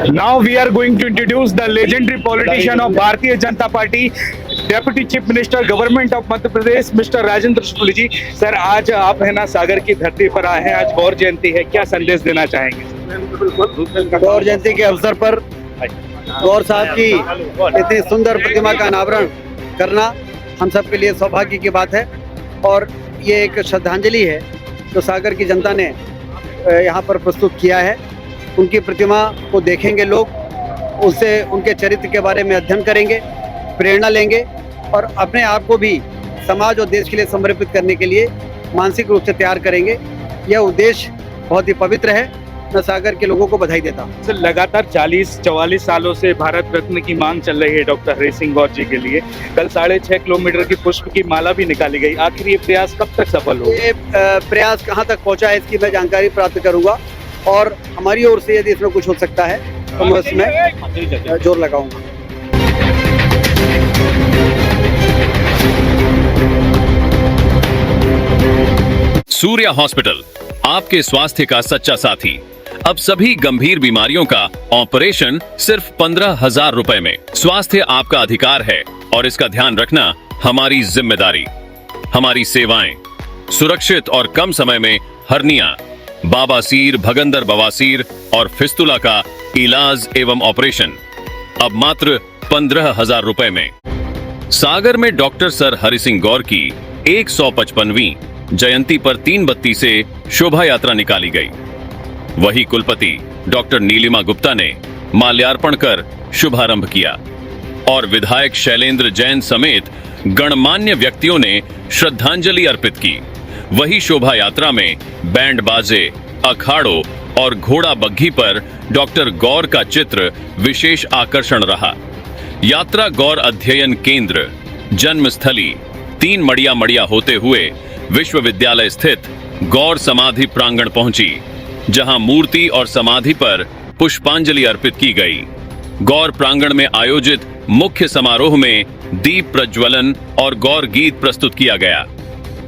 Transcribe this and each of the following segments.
Now we are going to introduce the legendary politician of Bharatiya Janata Party, Deputy Chief Minister, Government of Madhya Pradesh, Mr. Rajendra Shukla ji. Sir, आज आप है ना सागर की धरती पर आए हैं, आज गौर जयंती है, क्या संदेश देना चाहेंगे? गौर जयंती के अवसर पर गौर साहब की इतनी सुंदर प्रतिमा का अनावरण करना हम सब के लिए सौभाग्य की बात है और ये एक श्रद्धांजलि है जो सागर की जनता ने यहाँ पर प्रस्तुत किया है। उनकी प्रतिमा को देखेंगे लोग, उससे उनके चरित्र के बारे में अध्ययन करेंगे, प्रेरणा लेंगे और अपने आप को भी समाज और देश के लिए समर्पित करने के लिए मानसिक रूप से तैयार करेंगे। यह उद्देश्य बहुत ही पवित्र है। मैं सागर के लोगों को बधाई देता हूँ। सर, लगातार 40-44 सालों से भारत रत्न की मांग चल रही है डॉक्टर हरि सिंह गौर जी के लिए। कल 6.5 किलोमीटर की पुष्प की माला भी निकाली गई। आखिर ये प्रयास कब तक सफल होगा? ये प्रयास कहाँ तक पहुँचा है इसकी मैं जानकारी प्राप्त करूँगा और हमारी ओर से यदि इसमें कुछ हो सकता है तो मैं उसमें जोर लगाऊंगा। सूर्या हॉस्पिटल, आपके स्वास्थ्य का सच्चा साथी। अब सभी गंभीर बीमारियों का ऑपरेशन सिर्फ 15,000 रुपए में। स्वास्थ्य आपका अधिकार है और इसका ध्यान रखना हमारी जिम्मेदारी। हमारी सेवाएं सुरक्षित और कम समय में हर्निया, बाबासीर, भगंदर बवासीर और फिस्तुला का इलाज एवं ऑपरेशन अब मात्र 15,000 रुपए में। सागर में डॉक्टर सर हरि सिंह गौर की 155वीं जयंती पर 3 बत्ती से शोभा यात्रा निकाली गई। वही कुलपति डॉक्टर नीलिमा गुप्ता ने माल्यार्पण कर शुभारंभ किया और विधायक शैलेंद्र जैन समेत गणमान्य व्यक्तियों ने श्रद्धांजलि अर्पित की। वही शोभा यात्रा में बैंड बाजे, अखाड़ों और घोड़ा बग्घी पर डॉक्टर गौर का चित्र विशेष आकर्षण रहा। यात्रा गौर अध्ययन केंद्र, जन्मस्थली 3 मड़िया होते हुए विश्वविद्यालय स्थित गौर समाधि प्रांगण पहुंची, जहां मूर्ति और समाधि पर पुष्पांजलि अर्पित की गई। गौर प्रांगण में आयोजित मुख्य समारोह में दीप प्रज्वलन और गौर गीत प्रस्तुत किया गया।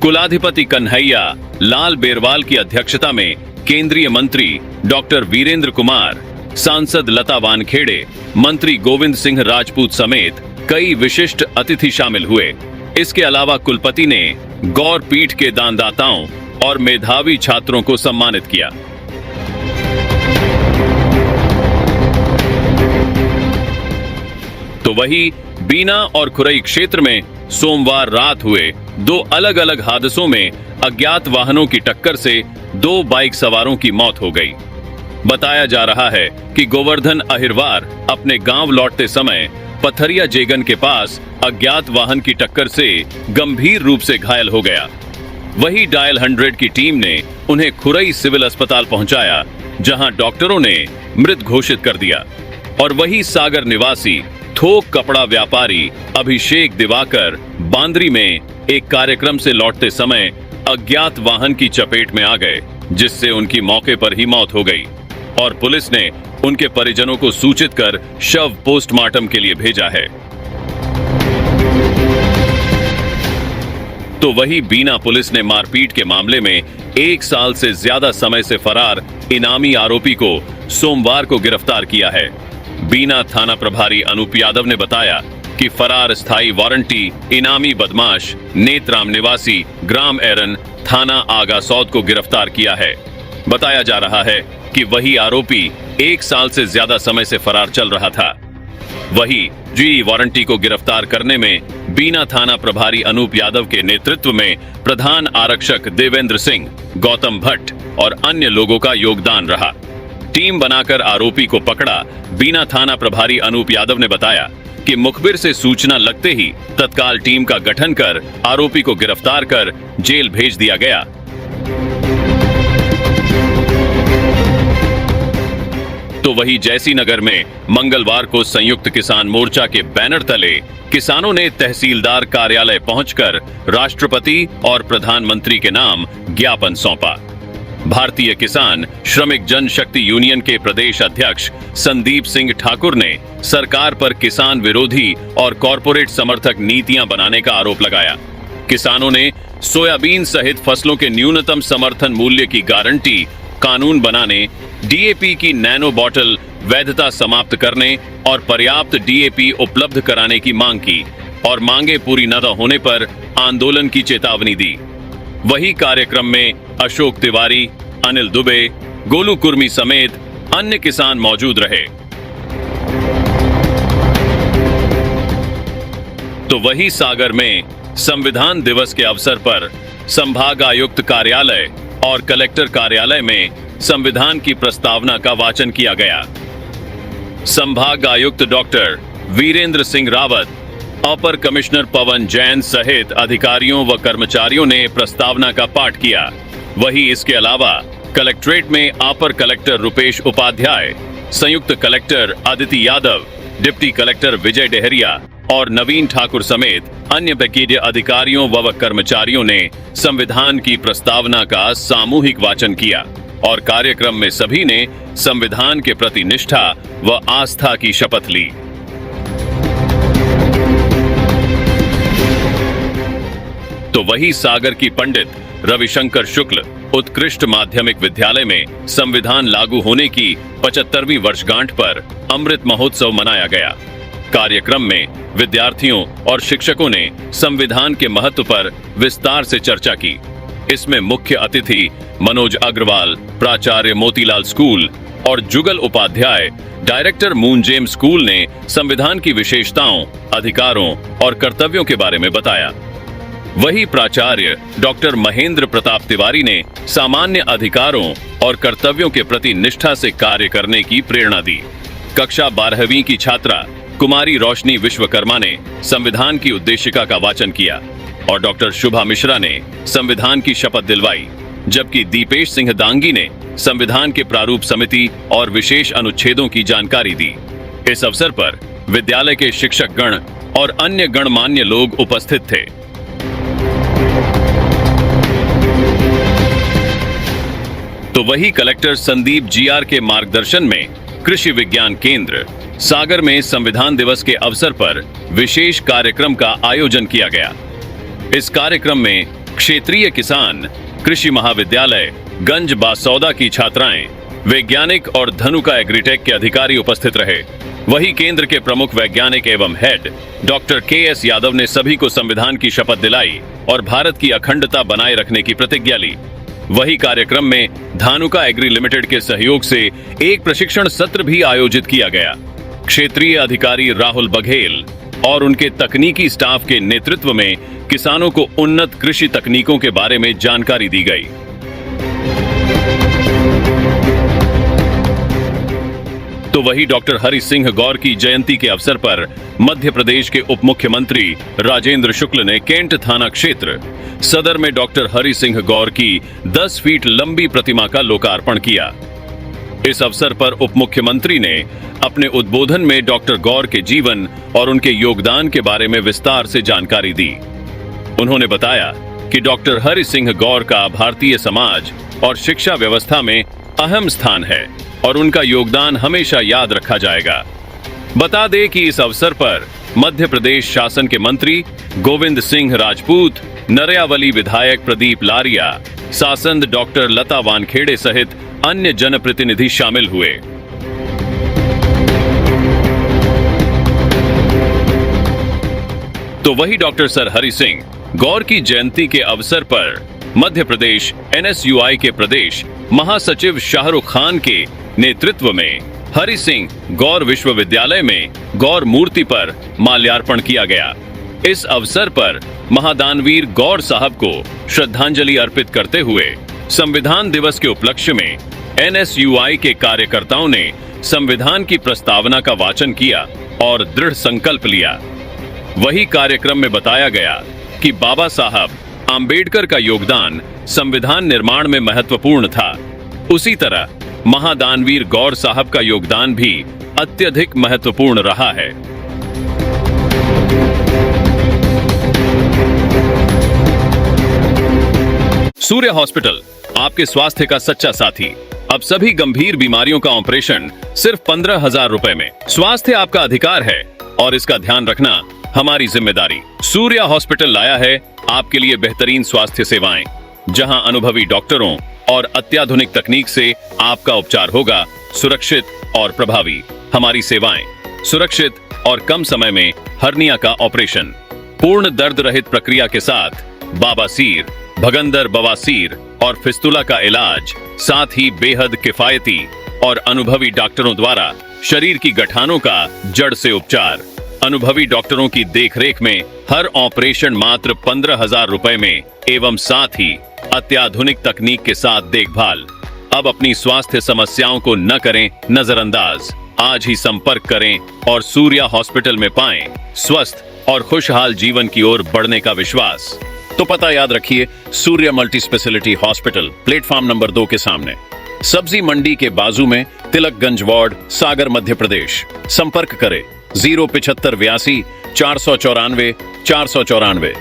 कुलाधिपति कन्हैया लाल बेरवाल की अध्यक्षता में केंद्रीय मंत्री डॉक्टर वीरेंद्र कुमार, सांसद लता वानखेड़े, मंत्री गोविंद सिंह राजपूत समेत कई विशिष्ट अतिथि शामिल हुए। इसके अलावा कुलपति ने गौर पीठ के दानदाताओं और मेधावी छात्रों को सम्मानित किया। तो वही बीना और खुरई क्षेत्र में सोमवार रात हुए 2 अलग-अलग हादसों में अज्ञात वाहनों की टक्कर से 2 बाइक सवारों की मौत हो गई। बताया जा रहा है कि गोवर्धन अहिरवार अपने गांव लौटते समय पथरिया जेगन के पास अज्ञात वाहन की टक्कर से गंभीर रूप से घायल हो गया। वही डायल 100 की टीम ने उन्हें खुरई सिविल अस्पताल पहुंचाया, जहां डॉक्टरों ने मृत घोषित कर दिया। और वही सागर निवासी थोक कपड़ा व्यापारी अभिषेक दिवाकर बांद्री में एक कार्यक्रम से लौटते समय अज्ञात वाहन की चपेट में आ गए, जिससे उनकी मौके पर ही मौत हो गई और पुलिस ने उनके परिजनों को सूचित कर शव पोस्टमार्टम के लिए भेजा है। तो वही बीना पुलिस ने मारपीट के मामले में 1 साल से ज्यादा समय से फरार इनामी आरोपी को सोमवार को गिरफ्तार किया है। बीना थाना प्रभारी अनूप यादव ने बताया कि फरार स्थायी वारंटी इनामी बदमाश नेत्राम निवासी ग्राम एरन थाना आगा सौद को गिरफ्तार किया है। बताया जा रहा है कि वही आरोपी 1 साल से ज्यादा समय से फरार चल रहा था। वही जी वारंटी को गिरफ्तार करने में बीना थाना प्रभारी अनूप यादव के नेतृत्व में प्रधान आरक्षक देवेंद्र सिंह, गौतम भट्ट और अन्य लोगों का योगदान रहा। टीम बनाकर आरोपी को पकड़ा। बीना थाना प्रभारी अनूप यादव ने बताया कि मुखबिर से सूचना लगते ही तत्काल टीम का गठन कर आरोपी को गिरफ्तार कर जेल भेज दिया गया। तो वही जैसी नगर में मंगलवार को संयुक्त किसान मोर्चा के बैनर तले किसानों ने तहसीलदार कार्यालय पहुंचकर राष्ट्रपति और प्रधानमंत्री के नाम ज्ञापन सौंपा। भारतीय किसान श्रमिक जनशक्ति यूनियन के प्रदेश अध्यक्ष संदीप सिंह ठाकुर ने सरकार पर किसान विरोधी और कॉरपोरेट समर्थक नीतियां बनाने का आरोप लगाया। किसानों ने सोयाबीन सहित फसलों के न्यूनतम समर्थन मूल्य की गारंटी कानून बनाने, डीएपी की नैनो बॉटल वैधता समाप्त करने और पर्याप्त डीएपी उपलब्ध कराने की मांग की और मांगे पूरी न होने पर आंदोलन की चेतावनी दी। वही कार्यक्रम में अशोक तिवारी, अनिल दुबे, गोलू कुर्मी समेत अन्य किसान मौजूद रहे। तो वही सागर में संविधान दिवस के अवसर पर संभाग आयुक्त कार्यालय और कलेक्टर कार्यालय में संविधान की प्रस्तावना का वाचन किया गया। संभाग आयुक्त डॉक्टर वीरेंद्र सिंह रावत, अपर कमिश्नर पवन जैन सहित अधिकारियों व कर्मचारियों ने प्रस्तावना का पाठ किया। वहीं इसके अलावा कलेक्ट्रेट में अपर कलेक्टर रुपेश उपाध्याय, संयुक्त collector Aditi Yadav, deputy collector Vijay Dehariya और नवीन ठाकुर समेत अन्य ब्रिगेडियर अधिकारियों व कर्मचारियों ने संविधान की प्रस्तावना का सामूहिक वाचन किया और कार्यक्रम में सभी ने संविधान के प्रति निष्ठा व आस्था की शपथ ली। तो वही सागर की पंडित रविशंकर शुक्ल उत्कृष्ट माध्यमिक विद्यालय में संविधान लागू होने की 75वीं वर्षगांठ पर अमृत महोत्सव मनाया गया। कार्यक्रम में विद्यार्थियों और शिक्षकों ने संविधान के महत्व पर विस्तार से चर्चा की। इसमें मुख्य अतिथि मनोज अग्रवाल, प्राचार्य मोतीलाल स्कूल और जुगल उपाध्याय, डायरेक्टर मूनजेम स्कूल ने संविधान की विशेषताओं, अधिकारों और कर्तव्यों के बारे में बताया। वही प्राचार्य डॉक्टर महेंद्र प्रताप तिवारी ने सामान्य अधिकारों और कर्तव्यों के प्रति निष्ठा से कार्य करने की प्रेरणा दी। कक्षा 12वीं की छात्रा कुमारी रोशनी विश्वकर्मा ने संविधान की उद्देशिका का वाचन किया और डॉक्टर शुभा मिश्रा ने संविधान की शपथ दिलवाई, जबकि दीपेश सिंह दांगी ने संविधान के प्रारूप समिति और विशेष अनुच्छेदों की जानकारी दी। इस अवसर पर विद्यालय के शिक्षक गण और अन्य गणमान्य लोग उपस्थित थे। तो वही कलेक्टर संदीप जीआर के मार्गदर्शन में कृषि विज्ञान केंद्र सागर में संविधान दिवस के अवसर पर विशेष कार्यक्रम का आयोजन किया गया। इस कार्यक्रम में क्षेत्रीय किसान, कृषि महाविद्यालय गंज बासौदा की छात्राएं, वैज्ञानिक और धनुका एग्रीटेक के अधिकारी उपस्थित रहे। वही केंद्र के प्रमुख वैज्ञानिक एवं हेड डॉक्टर के.एस. यादव ने सभी को संविधान की शपथ दिलाई और भारत की अखंडता बनाए रखने की प्रतिज्ञा ली। वही कार्यक्रम में धानुका एग्री लिमिटेड के सहयोग से एक प्रशिक्षण सत्र भी आयोजित किया गया। क्षेत्रीय अधिकारी राहुल बघेल और उनके तकनीकी स्टाफ के नेतृत्व में किसानों को उन्नत कृषि तकनीकों के बारे में जानकारी दी गई। तो वही डॉक्टर हरि सिंह गौर की जयंती के अवसर पर मध्य प्रदेश के उप मुख्यमंत्री राजेंद्र शुक्ल ने कैंट थाना क्षेत्र सदर में डॉक्टर हरि सिंह गौर की 10 फीट लंबी प्रतिमा का लोकार्पण किया। इस अवसर पर उप मुख्यमंत्री ने अपने उद्बोधन में डॉक्टर गौर के जीवन और उनके योगदान के बारे में विस्तार से जानकारी दी। उन्होंने बताया कि डॉक्टर हरि सिंह गौर का भारतीय समाज और शिक्षा व्यवस्था में अहम स्थान है और उनका योगदान हमेशा याद रखा जाएगा। बता दें कि इस अवसर पर मध्य प्रदेश शासन के मंत्री गोविंद सिंह राजपूत, नरयावली विधायक प्रदीप लारिया, सांसद डॉक्टर लता वानखेड़े सहित अन्य जनप्रतिनिधि शामिल हुए। तो वही डॉक्टर सर हरि सिंह गौर की जयंती के अवसर पर मध्य प्रदेश एनएसयूआई के प्रदेश महासचिव शाहरुख खान के नेतृत्व में हरि सिंह गौर विश्वविद्यालय में गौर मूर्ति पर माल्यार्पण किया गया। इस अवसर पर महादानवीर गौर साहब को श्रद्धांजलि अर्पित करते हुए संविधान दिवस के उपलक्ष्य में एनएसयूआई के कार्यकर्ताओं ने संविधान की प्रस्तावना का वाचन किया और दृढ़ संकल्प लिया। वही कार्यक्रम में बताया गया कि बाबा साहब आंबेडकर का योगदान संविधान निर्माण में महत्वपूर्ण था, उसी तरह महादानवीर गौर साहब का योगदान भी अत्यधिक महत्वपूर्ण रहा है। सूर्य हॉस्पिटल, आपके स्वास्थ्य का सच्चा साथी। अब सभी गंभीर बीमारियों का ऑपरेशन सिर्फ 15,000 रुपए में। स्वास्थ्य आपका अधिकार है और इसका ध्यान रखना हमारी जिम्मेदारी। सूर्य हॉस्पिटल लाया है आपके लिए बेहतरीन स्वास्थ्य सेवाएं, जहां अनुभवी डॉक्टरों और अत्याधुनिक तकनीक से आपका उपचार होगा सुरक्षित और प्रभावी। हमारी सेवाएं सुरक्षित और कम समय में हर्निया का ऑपरेशन, पूर्ण दर्द रहित प्रक्रिया के साथ बाबासीर, भगंदर, बवासीर और फिस्तुला का इलाज, साथ ही बेहद किफायती और अनुभवी डॉक्टरों द्वारा शरीर की गठानों का जड़ से उपचार। अनुभवी डॉक्टरों की देखरेख में हर ऑपरेशन मात्र 15,000 रुपए में एवं साथ ही अत्याधुनिक तकनीक के साथ देखभाल। अब अपनी स्वास्थ्य समस्याओं को न करें नजरअंदाज। आज ही संपर्क करें और सूर्या हॉस्पिटल में पाएं स्वस्थ और खुशहाल जीवन की ओर बढ़ने का विश्वास। तो पता याद रखिए, Surya multi speciality hospital, platform number 2 के सामने, सब्जी मंडी के बाजू में, तिलकगंज वार्ड, सागर, मध्य प्रदेश। संपर्क करें 07582 494 494।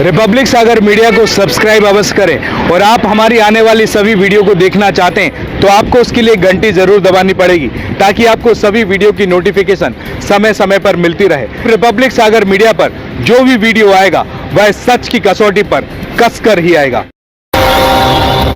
रिपब्लिक सागर मीडिया को सब्सक्राइब अवश्य करें और आप हमारी आने वाली सभी वीडियो को देखना चाहते हैं तो आपको उसके लिए घंटी जरूर दबानी पड़ेगी ताकि आपको सभी वीडियो की नोटिफिकेशन समय समय पर मिलती रहे। रिपब्लिक सागर मीडिया पर जो भी वीडियो आएगा वह सच की कसौटी पर कसकर ही आएगा।